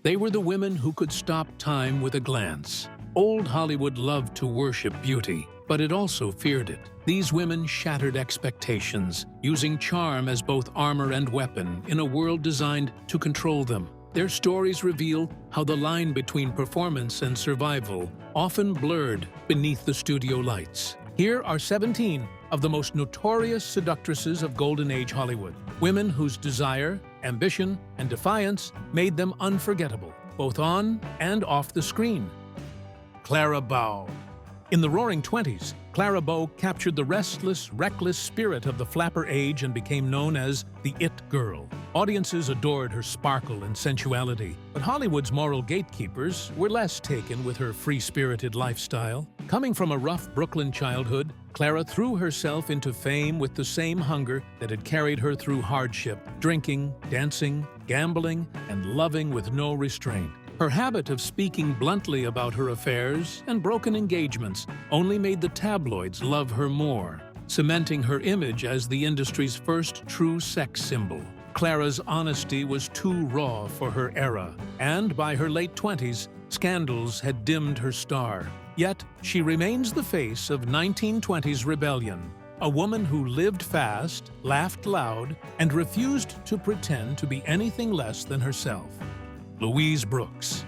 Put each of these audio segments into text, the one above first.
They were the women who could stop time with a glance. Old Hollywood loved to worship beauty, but it also feared it. These women shattered expectations, using charm as both armor and weapon in a world designed to control them. Their stories reveal how the line between performance and survival often blurred beneath the studio lights. Here are 17 of the most notorious seductresses of Golden Age Hollywood. Women whose desire, ambition, and defiance made them unforgettable, both on and off the screen. Clara Bow. In the Roaring Twenties, Clara Bow captured the restless, reckless spirit of the flapper age and became known as the It Girl. Audiences adored her sparkle and sensuality, but Hollywood's moral gatekeepers were less taken with her free-spirited lifestyle. Coming from a rough Brooklyn childhood, Clara threw herself into fame with the same hunger that had carried her through hardship, drinking, dancing, gambling, and loving with no restraint. Her habit of speaking bluntly about her affairs and broken engagements only made the tabloids love her more, cementing her image as the industry's first true sex symbol. Clara's honesty was too raw for her era, and by her late 20s, scandals had dimmed her star. Yet, she remains the face of 1920s rebellion, a woman who lived fast, laughed loud, and refused to pretend to be anything less than herself. Louise Brooks.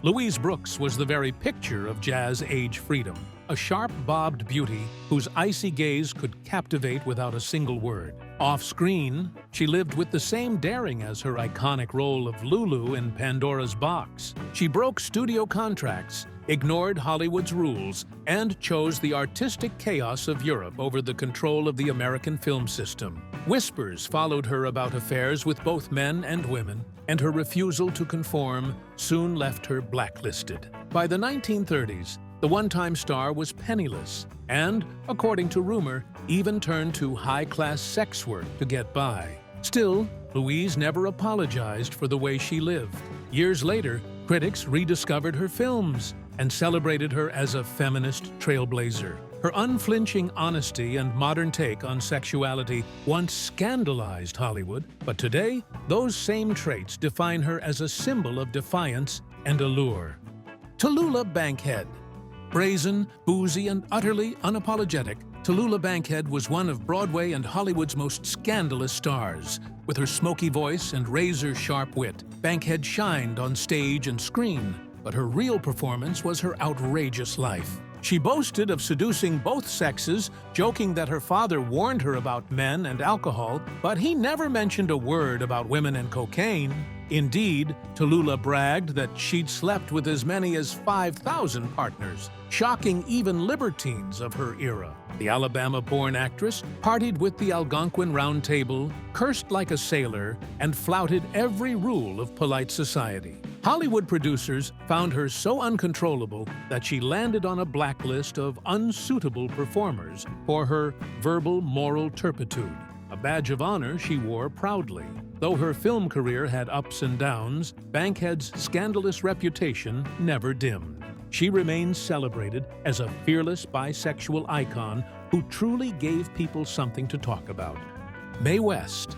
Louise Brooks was the very picture of jazz-age freedom, a sharp-bobbed beauty whose icy gaze could captivate without a single word. Off-screen, she lived with the same daring as her iconic role of Lulu in Pandora's Box. She broke studio contracts, ignored Hollywood's rules, and chose the artistic chaos of Europe over the control of the American film system. Whispers followed her about affairs with both men and women, and her refusal to conform soon left her blacklisted. By the 1930s, the one-time star was penniless and, according to rumor, even turned to high-class sex work to get by. Still, Louise never apologized for the way she lived. Years later, critics rediscovered her films and celebrated her as a feminist trailblazer. Her unflinching honesty and modern take on sexuality once scandalized Hollywood, but today, those same traits define her as a symbol of defiance and allure. Tallulah Bankhead. Brazen, boozy, and utterly unapologetic, Tallulah Bankhead was one of Broadway and Hollywood's most scandalous stars. With her smoky voice and razor-sharp wit, Bankhead shined on stage and screen, but her real performance was her outrageous life. She boasted of seducing both sexes, joking that her father warned her about men and alcohol, but he never mentioned a word about women and cocaine. Indeed, Tallulah bragged that she'd slept with as many as 5,000 partners, shocking even libertines of her era. The Alabama-born actress partied with the Algonquin Round Table, cursed like a sailor, and flouted every rule of polite society. Hollywood producers found her so uncontrollable that she landed on a blacklist of unsuitable performers for her verbal moral turpitude, a badge of honor she wore proudly. Though her film career had ups and downs, Bankhead's scandalous reputation never dimmed. She remains celebrated as a fearless bisexual icon who truly gave people something to talk about. Mae West.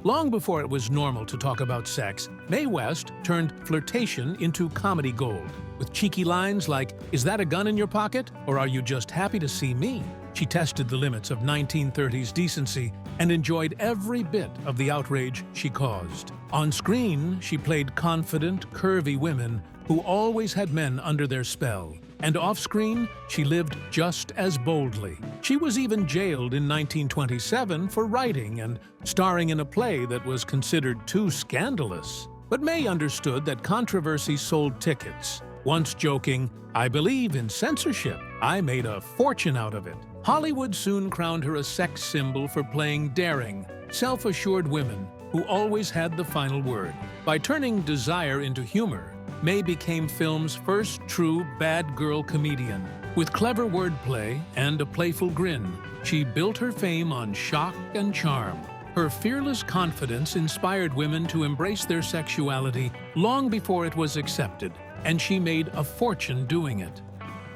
Long before it was normal to talk about sex, Mae West turned flirtation into comedy gold. With cheeky lines like, "Is that a gun in your pocket? Or are you just happy to see me?" She tested the limits of 1930s decency and enjoyed every bit of the outrage she caused. On screen, she played confident, curvy women who always had men under their spell. And off-screen, she lived just as boldly. She was even jailed in 1927 for writing and starring in a play that was considered too scandalous. But Mae understood that controversy sold tickets. Once joking, "I believe in censorship. I made a fortune out of it." Hollywood soon crowned her a sex symbol for playing daring, self-assured women who always had the final word. By turning desire into humor, Mae became film's first true bad girl comedian. With clever wordplay and a playful grin, she built her fame on shock and charm. Her fearless confidence inspired women to embrace their sexuality long before it was accepted, and she made a fortune doing it.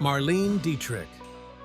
Marlene Dietrich.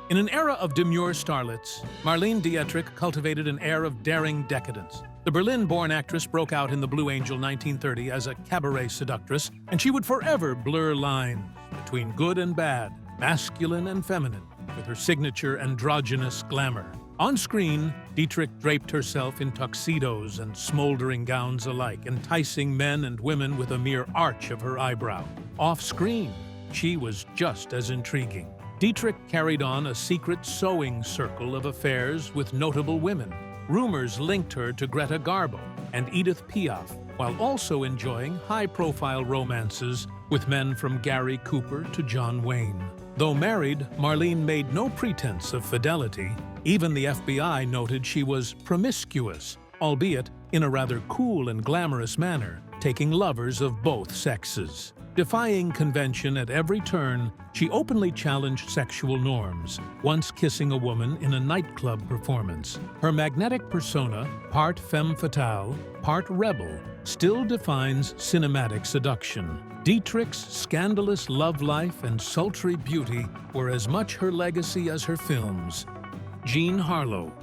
In an era of demure starlets, Marlene Dietrich cultivated an air of daring decadence. The Berlin-born actress broke out in The Blue Angel 1930 as a cabaret seductress, and she would forever blur lines between good and bad, masculine and feminine, with her signature androgynous glamour. On screen, Dietrich draped herself in tuxedos and smoldering gowns alike, enticing men and women with a mere arch of her eyebrow. Off-screen, she was just as intriguing. Dietrich carried on a secret sewing circle of affairs with notable women. Rumors linked her to Greta Garbo and Edith Piaf, while also enjoying high-profile romances with men from Gary Cooper to John Wayne. Though married, Marlene made no pretense of fidelity. Even the FBI noted she was promiscuous, albeit in a rather cool and glamorous manner, taking lovers of both sexes. Defying convention at every turn, she openly challenged sexual norms, once kissing a woman in a nightclub performance. Her magnetic persona, part femme fatale, part rebel, still defines cinematic seduction. Dietrich's scandalous love life and sultry beauty were as much her legacy as her films. Jean Harlow.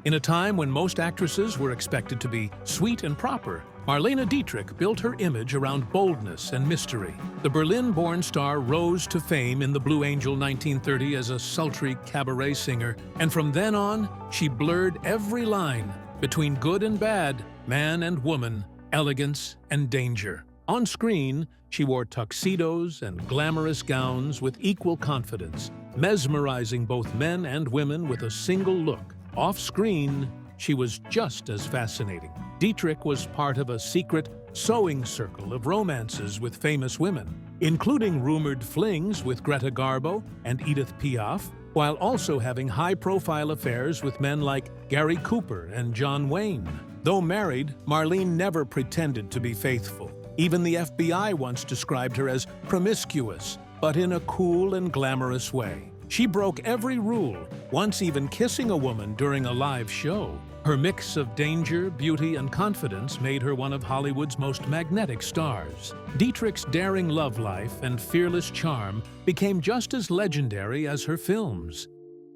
In a time when most actresses were expected to be sweet and proper, Marlene Dietrich built her image around boldness and mystery. The Berlin-born star rose to fame in The Blue Angel 1930 as a sultry cabaret singer, and from then on, she blurred every line between good and bad, man and woman, elegance and danger. On screen, she wore tuxedos and glamorous gowns with equal confidence, mesmerizing both men and women with a single look. Off-screen, she was just as fascinating. Dietrich was part of a secret sewing circle of romances with famous women, including rumored flings with Greta Garbo and Edith Piaf, while also having high-profile affairs with men like Gary Cooper and John Wayne. Though married, Marlene never pretended to be faithful. Even the FBI once described her as promiscuous, but in a cool and glamorous way. She broke every rule, once even kissing a woman during a live show. Her mix of danger, beauty, and confidence made her one of Hollywood's most magnetic stars. Dietrich's daring love life and fearless charm became just as legendary as her films.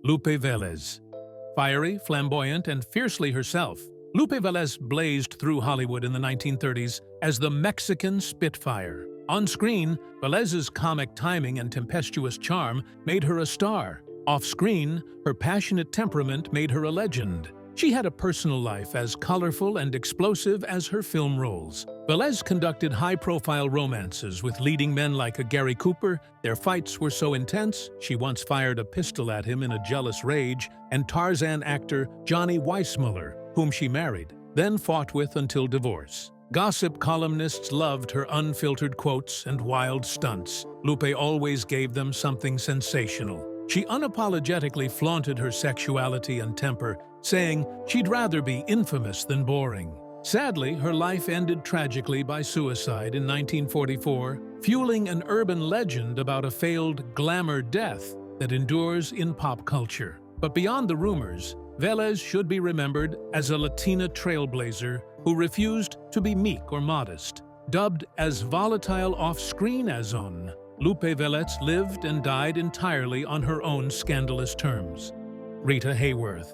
Lupe Velez. Fiery, flamboyant, and fiercely herself, Lupe Velez blazed through Hollywood in the 1930s as the Mexican Spitfire. On screen, Velez's comic timing and tempestuous charm made her a star. Off-screen, her passionate temperament made her a legend. She had a personal life as colorful and explosive as her film roles. Velez conducted high-profile romances with leading men like Gary Cooper. Their fights were so intense, she once fired a pistol at him in a jealous rage, and Tarzan actor Johnny Weissmuller, whom she married, then fought with until divorce. Gossip columnists loved her unfiltered quotes and wild stunts. Lupe always gave them something sensational. She unapologetically flaunted her sexuality and temper, saying she'd rather be infamous than boring. Sadly, her life ended tragically by suicide in 1944, fueling an urban legend about a failed glamour death that endures in pop culture. But beyond the rumors, Velez should be remembered as a Latina trailblazer who refused to be meek or modest. Dubbed as volatile off-screen as on, Lupe Velez lived and died entirely on her own scandalous terms. Rita Hayworth.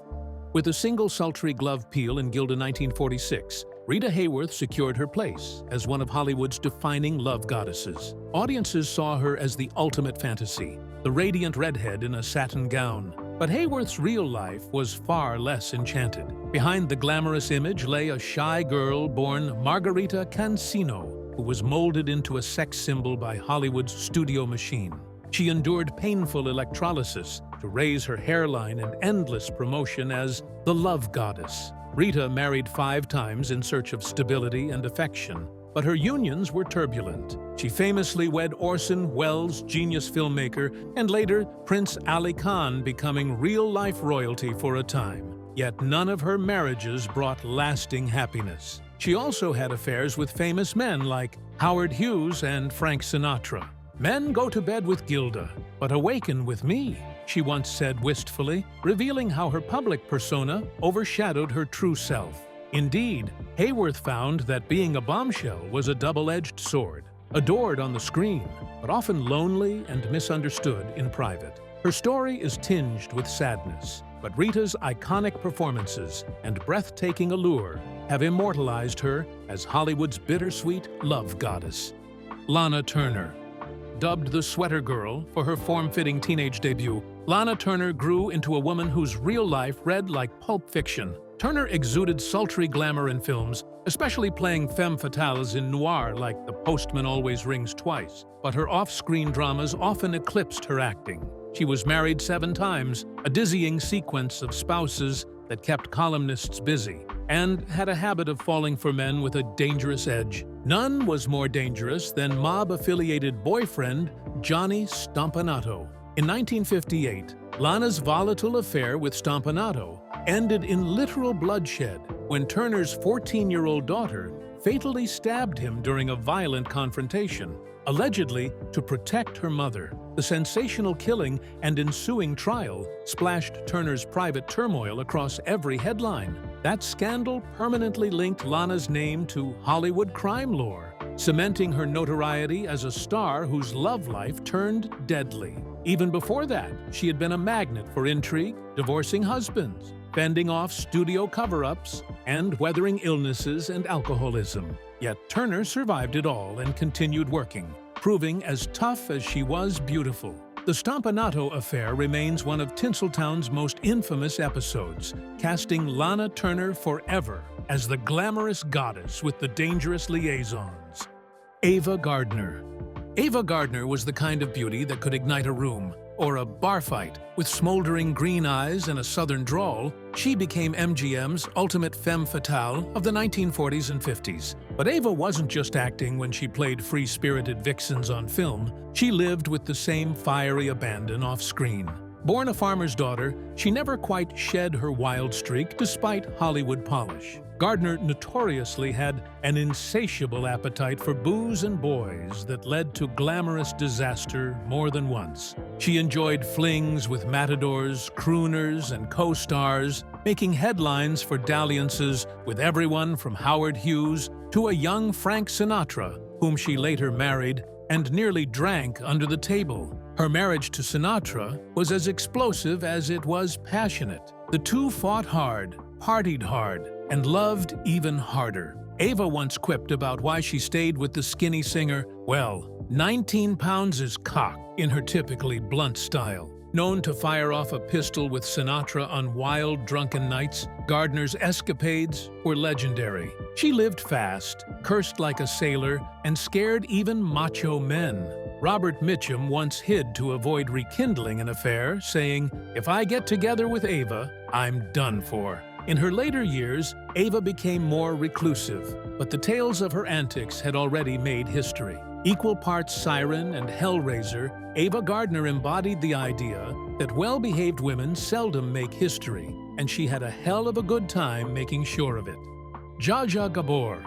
With a single sultry glove peel in Gilda 1946, Rita Hayworth secured her place as one of Hollywood's defining love goddesses. Audiences saw her as the ultimate fantasy, the radiant redhead in a satin gown. But Hayworth's real life was far less enchanted. Behind the glamorous image lay a shy girl born Margarita Cancino, who was molded into a sex symbol by Hollywood's studio machine. She endured painful electrolysis to raise her hairline and endless promotion as the love goddess. Rita married 5 times in search of stability and affection, but her unions were turbulent. She famously wed Orson Welles, genius filmmaker, and later Prince Ali Khan, becoming real-life royalty for a time. Yet none of her marriages brought lasting happiness. She also had affairs with famous men like Howard Hughes and Frank Sinatra. "Men go to bed with Gilda, but awaken with me," she once said wistfully, revealing how her public persona overshadowed her true self. Indeed, Hayworth found that being a bombshell was a double-edged sword, adored on the screen, but often lonely and misunderstood in private. Her story is tinged with sadness, but Rita's iconic performances and breathtaking allure have immortalized her as Hollywood's bittersweet love goddess. Lana Turner. Dubbed the Sweater Girl for her form-fitting teenage debut, Lana Turner grew into a woman whose real life read like pulp fiction. Turner exuded sultry glamour in films, especially playing femme fatales in noir like The Postman Always Rings Twice. But her off-screen dramas often eclipsed her acting. She was married 7 times, a dizzying sequence of spouses that kept columnists busy, and had a habit of falling for men with a dangerous edge. None was more dangerous than mob-affiliated boyfriend Johnny Stompanato. In 1958, Lana's volatile affair with Stompanato ended in literal bloodshed when Turner's 14-year-old daughter fatally stabbed him during a violent confrontation, allegedly to protect her mother. The sensational killing and ensuing trial splashed Turner's private turmoil across every headline. That scandal permanently linked Lana's name to Hollywood crime lore, cementing her notoriety as a star whose love life turned deadly. Even before that, she had been a magnet for intrigue, divorcing husbands, fending off studio cover-ups, and weathering illnesses and alcoholism. Yet Turner survived it all and continued working, proving as tough as she was beautiful. The Stompanato affair remains one of Tinseltown's most infamous episodes, casting Lana Turner forever as the glamorous goddess with the dangerous liaisons. Ava Gardner. Ava Gardner was the kind of beauty that could ignite a room, or a bar fight. With smoldering green eyes and a southern drawl, she became MGM's ultimate femme fatale of the 1940s and 50s. But Ava wasn't just acting when she played free-spirited vixens on film. She lived with the same fiery abandon off-screen. Born a farmer's daughter, she never quite shed her wild streak despite Hollywood polish. Gardner notoriously had an insatiable appetite for booze and boys that led to glamorous disaster more than once. She enjoyed flings with matadors, crooners, and co-stars, making headlines for dalliances with everyone from Howard Hughes to a young Frank Sinatra, whom she later married and nearly drank under the table. Her marriage to Sinatra was as explosive as it was passionate. The two fought hard, partied hard, and loved even harder. Ava once quipped about why she stayed with the skinny singer, well, 19 pounds is cock, in her typically blunt style. Known to fire off a pistol with Sinatra on wild, drunken nights, Gardner's escapades were legendary. She lived fast, cursed like a sailor, and scared even macho men. Robert Mitchum once hid to avoid rekindling an affair, saying, "If I get together with Ava, I'm done for." In her later years, Ava became more reclusive, but the tales of her antics had already made history. Equal parts siren and hellraiser, Ava Gardner embodied the idea that well-behaved women seldom make history, and she had a hell of a good time making sure of it. Zsa Zsa Gabor.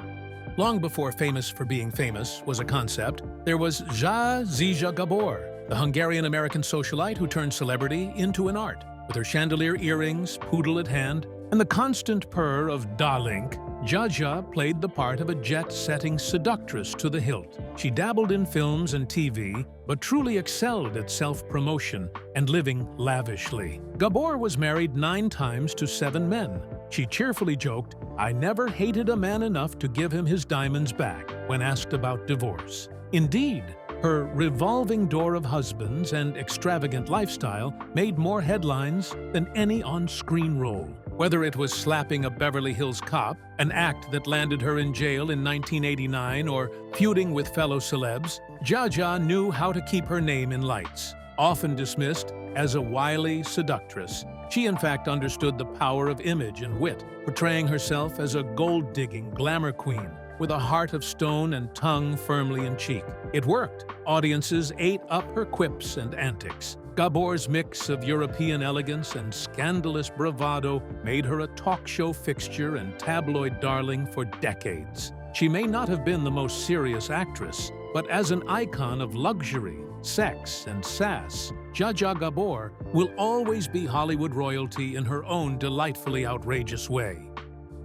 Long before famous for being famous was a concept, there was Zsa Zsa Gabor, the Hungarian-American socialite who turned celebrity into an art. With her chandelier earrings, poodle at hand, and the constant purr of Dalink, Zsa Zsa played the part of a jet-setting seductress to the hilt. She dabbled in films and TV, but truly excelled at self-promotion and living lavishly. Gabor was married 9 times to 7 men. She cheerfully joked, "I never hated a man enough to give him his diamonds back," when asked about divorce. Indeed, her revolving door of husbands and extravagant lifestyle made more headlines than any on-screen role. Whether it was slapping a Beverly Hills cop, an act that landed her in jail in 1989, or feuding with fellow celebs, Zsa Zsa knew how to keep her name in lights. Often dismissed as a wily seductress, she in fact understood the power of image and wit, portraying herself as a gold-digging glamour queen with a heart of stone and tongue firmly in cheek. It worked. Audiences ate up her quips and antics. Gabor's mix of European elegance and scandalous bravado made her a talk show fixture and tabloid darling for decades. She may not have been the most serious actress, but as an icon of luxury, sex, and sass, Zsa Zsa Gabor will always be Hollywood royalty in her own delightfully outrageous way.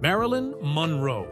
Marilyn Monroe.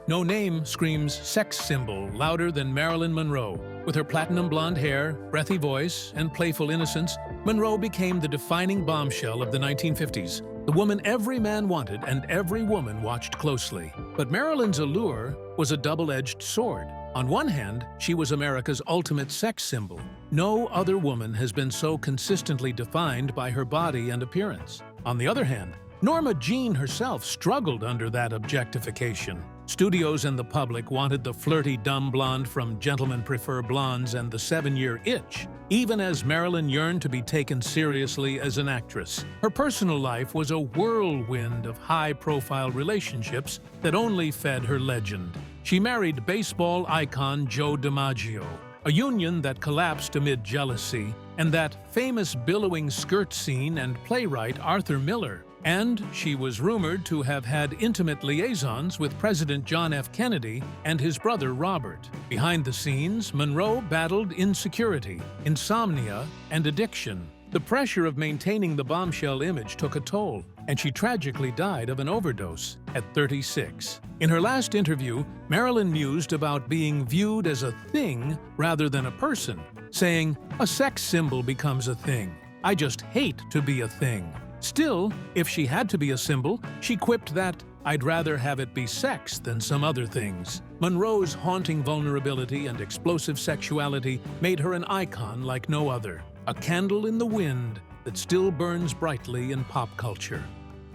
No name screams sex symbol louder than Marilyn Monroe. With her platinum blonde hair, breathy voice, and playful innocence, Monroe became the defining bombshell of the 1950s. the woman every man wanted and every woman watched closely. But Marilyn's allure was a double-edged sword. On one hand, she was America's ultimate sex symbol. No other woman has been so consistently defined by her body and appearance. On the other hand, Norma Jean herself struggled under that objectification. Studios and the public wanted the flirty dumb blonde from Gentlemen Prefer Blondes and The 7-Year Itch, even as Marilyn yearned to be taken seriously as an actress. Her personal life was a whirlwind of high-profile relationships that only fed her legend. She married baseball icon Joe DiMaggio, a union that collapsed amid jealousy, and that famous billowing skirt scene and playwright Arthur Miller. And she was rumored to have had intimate liaisons with President John F. Kennedy and his brother Robert. Behind the scenes, Monroe battled insecurity, insomnia, and addiction. The pressure of maintaining the bombshell image took a toll, and she tragically died of an overdose at 36. In her last interview, Marilyn mused about being viewed as a thing rather than a person, saying, "A sex symbol becomes a thing. I just hate to be a thing." Still, if she had to be a symbol, she quipped that, "I'd rather have it be sex than some other things." Monroe's haunting vulnerability and explosive sexuality made her an icon like no other, a candle in the wind that still burns brightly in pop culture.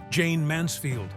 Jane Mansfield.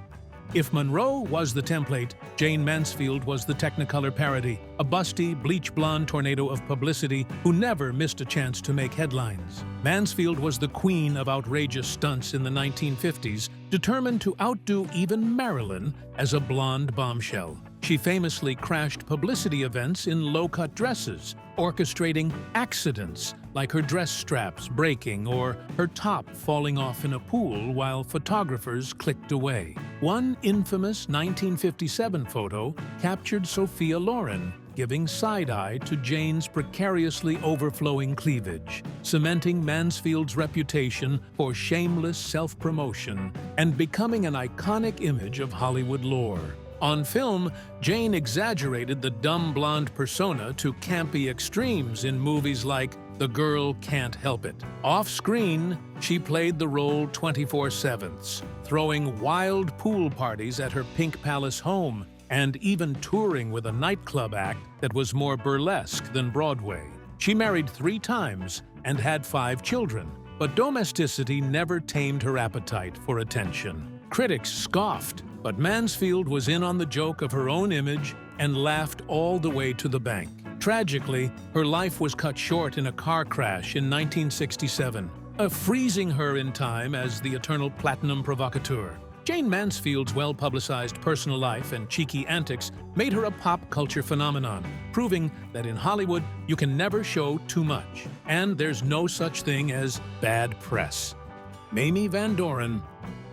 If Monroe was the template, Jane Mansfield was the Technicolor parody, a busty, bleach-blonde tornado of publicity who never missed a chance to make headlines. Mansfield was the queen of outrageous stunts in the 1950s, determined to outdo even Marilyn as a blonde bombshell. She famously crashed publicity events in low-cut dresses, orchestrating accidents like her dress straps breaking or her top falling off in a pool while photographers clicked away. One infamous 1957 photo captured Sophia Loren giving side-eye to Jane's precariously overflowing cleavage, cementing Mansfield's reputation for shameless self-promotion and becoming an iconic image of Hollywood lore. On film, Jane exaggerated the dumb blonde persona to campy extremes in movies like The Girl Can't Help It. Off-screen, she played the role 24/7, throwing wild pool parties at her Pink Palace home and even touring with a nightclub act that was more burlesque than Broadway. She married 3 times and had 5 children, but domesticity never tamed her appetite for attention. Critics scoffed, but Mansfield was in on the joke of her own image and laughed all the way to the bank. Tragically, her life was cut short in a car crash in 1967, freezing her in time as the eternal platinum provocateur. Jane Mansfield's well-publicized personal life and cheeky antics made her a pop culture phenomenon, proving that in Hollywood you can never show too much, and there's no such thing as bad press. Mamie Van Doren.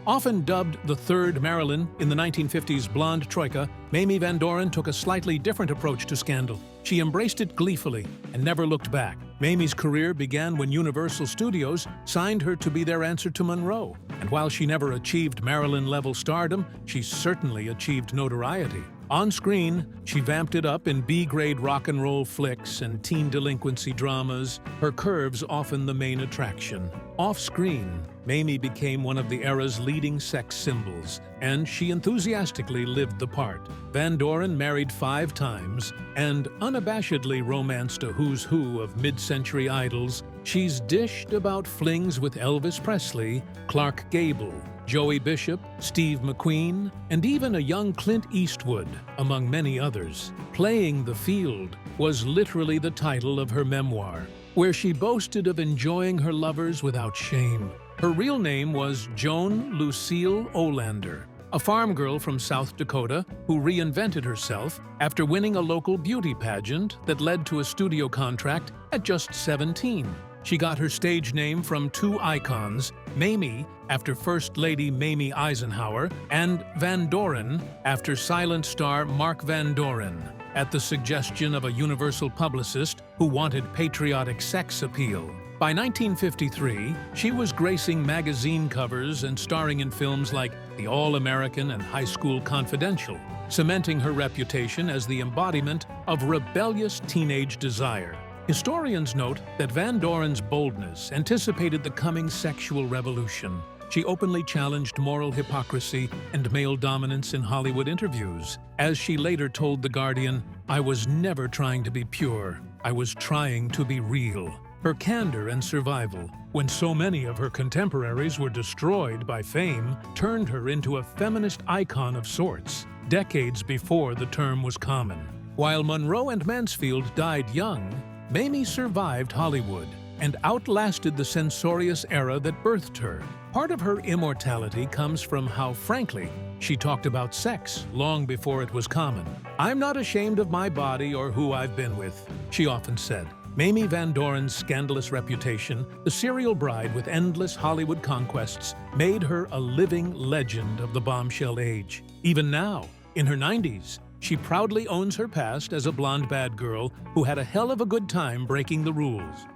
Often dubbed the third Marilyn in the 1950s blonde troika, Mamie Van Doren took a slightly different approach to scandal. She embraced it gleefully and never looked back. Mamie's career began when Universal Studios signed her to be their answer to Monroe. And while she never achieved Marilyn-level stardom, she certainly achieved notoriety. On screen, she vamped it up in B-grade rock and roll flicks and teen delinquency dramas, her curves often the main attraction. Off-screen, Mamie became one of the era's leading sex symbols, and she enthusiastically lived the part. Van Doren married 5 times and unabashedly romanced a who's who of mid-century idols. She's dished about flings with Elvis Presley, Clark Gable, Joey Bishop, Steve McQueen, and even a young Clint Eastwood, among many others. Playing the Field was literally the title of her memoir, where she boasted of enjoying her lovers without shame. Her real name was Joan Lucille Olander, a farm girl from South Dakota who reinvented herself after winning a local beauty pageant that led to a studio contract at just 17. She got her stage name from 2 icons, Mamie after First Lady Mamie Eisenhower and Van Doren after silent star Mark Van Doren, at the suggestion of a Universal publicist who wanted patriotic sex appeal. By 1953, she was gracing magazine covers and starring in films like The All-American and High School Confidential, cementing her reputation as the embodiment of rebellious teenage desire. Historians note that Van Doren's boldness anticipated the coming sexual revolution. She openly challenged moral hypocrisy and male dominance in Hollywood interviews. As she later told The Guardian, "I was never trying to be pure. I was trying to be real." Her candor and survival, when so many of her contemporaries were destroyed by fame, turned her into a feminist icon of sorts, decades before the term was common. While Monroe and Mansfield died young, Mamie survived Hollywood and outlasted the censorious era that birthed her. Part of her immortality comes from how frankly she talked about sex long before it was common. "I'm not ashamed of my body or who I've been with," she often said. Mamie Van Doren's scandalous reputation, the serial bride with endless Hollywood conquests, made her a living legend of the bombshell age. Even now, in her 90s, she proudly owns her past as a blonde bad girl who had a hell of a good time breaking the rules.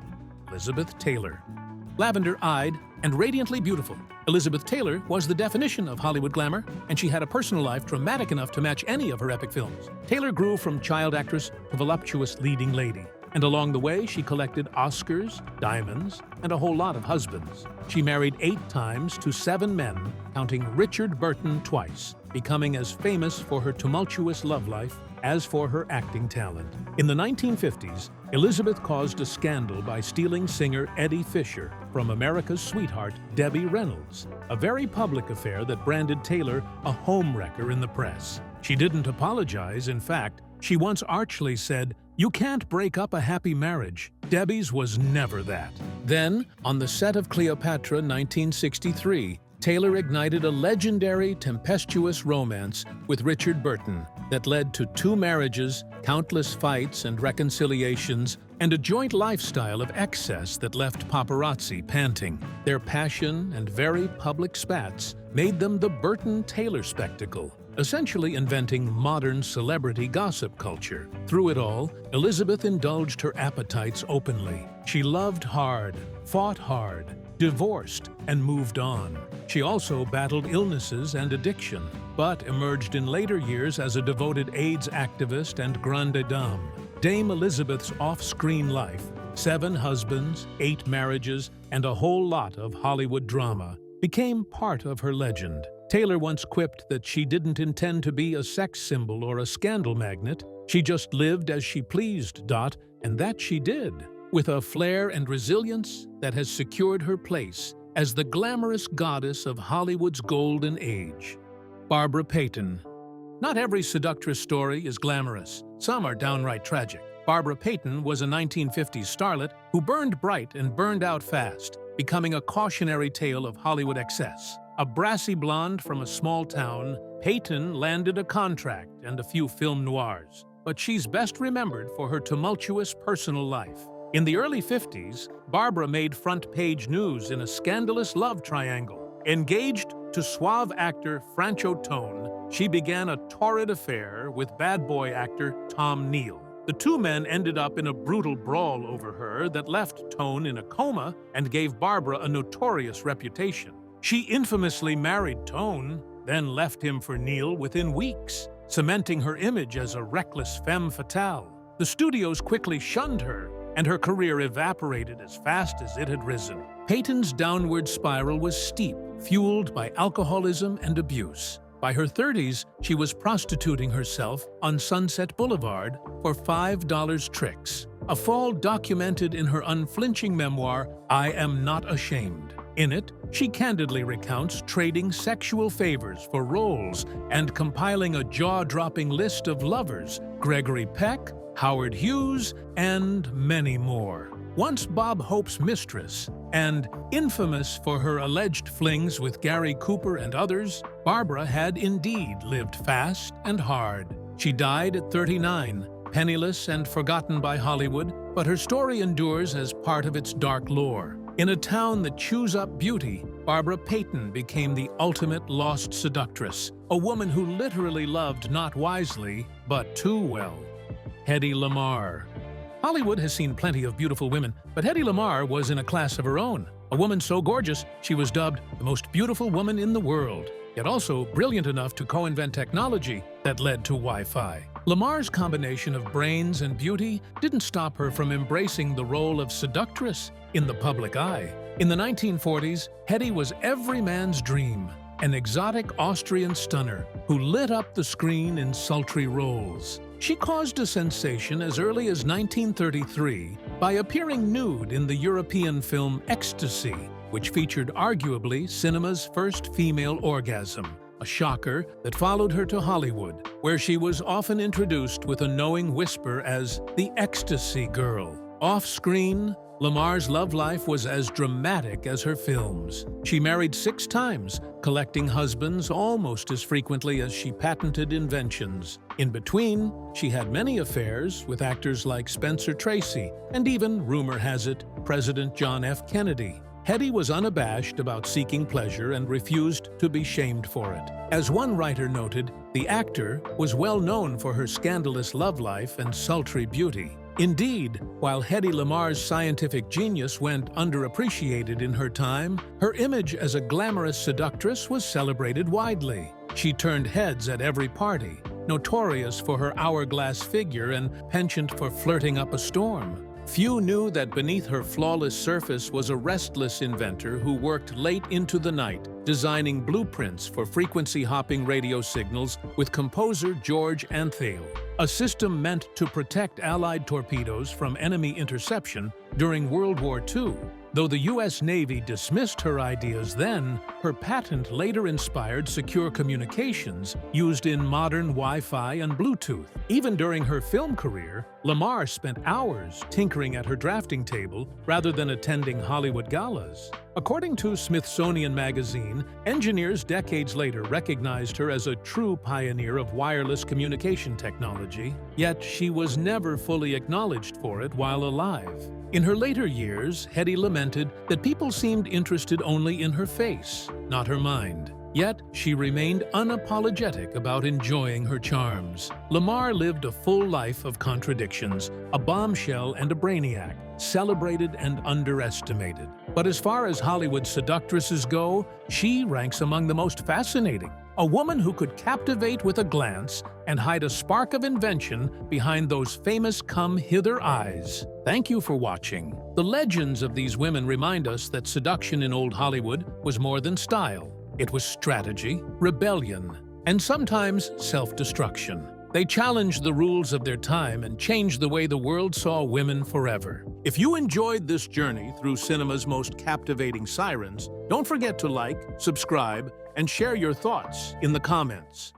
Elizabeth Taylor. Lavender-eyed and radiantly beautiful, Elizabeth Taylor was the definition of Hollywood glamour, and she had a personal life dramatic enough to match any of her epic films. Taylor grew from child actress to voluptuous leading lady, and along the way she collected Oscars, diamonds, and a whole lot of husbands. She married 8 times to 7 men, counting Richard Burton twice, becoming as famous for her tumultuous love life as for her acting talent. In the 1950s, Elizabeth caused a scandal by stealing singer Eddie Fisher from America's sweetheart Debbie Reynolds, a very public affair that branded Taylor a homewrecker in the press. She didn't apologize. In fact, she once archly said, "You can't break up a happy marriage. Debbie's was never that." Then, on the set of Cleopatra 1963, Taylor ignited a legendary, tempestuous romance with Richard Burton that led to 2 marriages, countless fights and reconciliations, and a joint lifestyle of excess that left paparazzi panting. Their passion and very public spats made them the Burton-Taylor spectacle, essentially inventing modern celebrity gossip culture. Through it all, Elizabeth indulged her appetites openly. She loved hard, fought hard, divorced, and moved on. She also battled illnesses and addiction, but emerged in later years as a devoted AIDS activist and grande dame. Dame Elizabeth's off-screen life, 7 husbands, 8 marriages, and a whole lot of Hollywood drama, became part of her legend. Taylor once quipped that she didn't intend to be a sex symbol or a scandal magnet. She just lived as she pleased, and that she did, with a flair and resilience that has secured her place as the glamorous goddess of Hollywood's golden age. Barbara Payton. Not every seductress story is glamorous. Some are downright tragic. Barbara Payton was a 1950s starlet who burned bright and burned out fast, becoming a cautionary tale of Hollywood excess. A brassy blonde from a small town, Payton landed a contract and a few film noirs, but she's best remembered for her tumultuous personal life. In the early 50s, Barbara made front-page news in a scandalous love triangle. Engaged to suave actor Franco Tone, she began a torrid affair with bad boy actor Tom Neal. The 2 men ended up in a brutal brawl over her that left Tone in a coma and gave Barbara a notorious reputation. She infamously married Tone, then left him for Neal within weeks, cementing her image as a reckless femme fatale. The studios quickly shunned her, and her career evaporated as fast as it had risen. Payton's downward spiral was steep, fueled by alcoholism and abuse. By her 30s, she was prostituting herself on Sunset Boulevard for $5 tricks, a fall documented in her unflinching memoir, I Am Not Ashamed. In it, she candidly recounts trading sexual favors for roles and compiling a jaw-dropping list of lovers, Gregory Peck, Howard Hughes, and many more. Once Bob Hope's mistress, and infamous for her alleged flings with Gary Cooper and others, Barbara had indeed lived fast and hard. She died at 39, penniless and forgotten by Hollywood, but her story endures as part of its dark lore. In a town that chews up beauty, Barbara Payton became the ultimate lost seductress, a woman who literally loved not wisely, but too well. Hedy Lamarr. Hollywood has seen plenty of beautiful women, but Hedy Lamarr was in a class of her own. A woman so gorgeous, she was dubbed the most beautiful woman in the world, yet also brilliant enough to co-invent technology that led to Wi-Fi. Lamarr's combination of brains and beauty didn't stop her from embracing the role of seductress in the public eye. In the 1940s, Hedy was every man's dream, an exotic Austrian stunner who lit up the screen in sultry roles. She caused a sensation as early as 1933 by appearing nude in the European film Ecstasy, which featured arguably cinema's first female orgasm, a shocker that followed her to Hollywood, where she was often introduced with a knowing whisper as the Ecstasy Girl. Off-screen, Lamar's love life was as dramatic as her films. She married 6 times, collecting husbands almost as frequently as she patented inventions. In between, she had many affairs with actors like Spencer Tracy and even, rumor has it, President John F. Kennedy. Hedy was unabashed about seeking pleasure and refused to be shamed for it. As one writer noted, the actor was well known for her scandalous love life and sultry beauty. Indeed, while Hedy Lamar's scientific genius went underappreciated in her time, her image as a glamorous seductress was celebrated widely. She turned heads at every party, notorious for her hourglass figure and penchant for flirting up a storm. Few knew that beneath her flawless surface was a restless inventor who worked late into the night, designing blueprints for frequency-hopping radio signals with composer George Antheil, a system meant to protect Allied torpedoes from enemy interception during World War II. Though the U.S. Navy dismissed her ideas then, her patent later inspired secure communications used in modern Wi-Fi and Bluetooth. Even during her film career, Lamar spent hours tinkering at her drafting table rather than attending Hollywood galas. According to Smithsonian Magazine, engineers decades later recognized her as a true pioneer of wireless communication technology, yet she was never fully acknowledged for it while alive. In her later years, Hedy lamented that people seemed interested only in her face, not her mind. Yet, she remained unapologetic about enjoying her charms. Lamar lived a full life of contradictions, a bombshell and a brainiac, celebrated and underestimated. But as far as Hollywood seductresses go, she ranks among the most fascinating. A woman who could captivate with a glance and hide a spark of invention behind those famous come-hither eyes. Thank you for watching. The legends of these women remind us that seduction in old Hollywood was more than style. It was strategy, rebellion, and sometimes self-destruction. They challenged the rules of their time and changed the way the world saw women forever. If you enjoyed this journey through cinema's most captivating sirens, don't forget to like, subscribe, and share your thoughts in the comments.